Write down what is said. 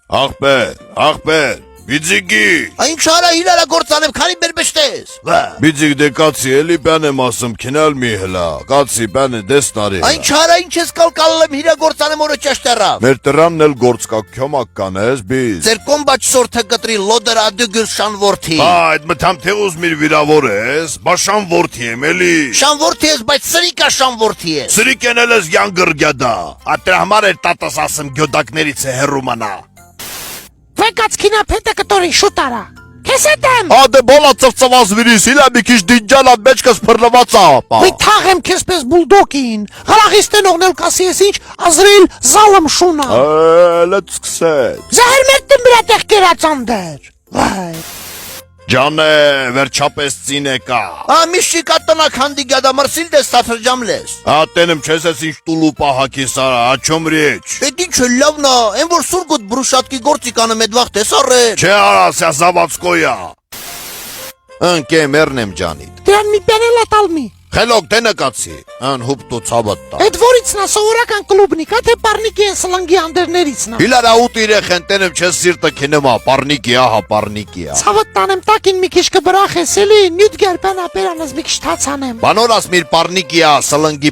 Ախպեր, բիձիկի։ Այն շարա իրարա գործանեմ, քանի բերբշտես։ Բիձիկ դե կացի էլի բանեմ ասում քնալ մի հլա, կացի բանը դեսնարի։ Այն շարա ինչ ես կալկալեմ իրա գործանեմ օրը ճաշտարավ։ Մեր տրամն էլ գործ կա քյոմակ կանես բիզ։ Ձեր կոմբաչ սորթը գտրի լոդր ադուգül շանվորթի։ Այդ մտամ թե ուզմիր վիրավոր ես, բաշան որդի եմ էլի։ Շանվորթի ես, բայց սրիկա շանվորթի ես։ Սրիկեն էլ ես յանգրգյադա։ Ատրա համար էր տատս ասում գյոդակներից է հերումանա։ Վեկացքինա փետը կտորի շուտարա։ Քեսետեմ։ Ադե բոլա ծվծված վիրիս, իլա մի քիչ դինջալա մեջքս փռնված ապա։ Վի թաղեմ քեզ պես բուլդոկին։ Հրաղիստենողն էլ կասի ես ինչ ազրիլ զալմ շունա։ Let's սկսեց։ Զահերմերտն բրատեղ կերացանդեր։ Վայ։ Ջանե, վերջապես ծին եկա։ Միշի կատնակ հանդի գադա մրսիլ դես թաթրջամլես։ Ատենım չես ես ինչ տուլու պահակի սարա, աչոմ ռիեչ։ Էդ ինչ է լավնա, են որ սուրգոտ բրուշատկի գործի կանեմ էդ վաղ տես առել։ Չէ արասյա զավացկոյա։ Ընկե մերնեմ ջանիդ։ Դրան մի պենելա տալմի։ Խելոք դե նկացի, ան հուպտու ցավատտա։ Այդ որիցնա սովորական կլուբնիկա թե պարնիկի են սլանգի անդերներիցնա։ Հիլարա ուտ իրեխեն տենեմ չես սիրտը քնեմա, պարնիկի ահա պարնիկիա։ Ցավտ տանեմ տակին մի քիչ կբրախես էլի նյութ գերբանա պերանս մի քիչ թացանեմ։ Բանորաս միր պարնիկիա, սլնգի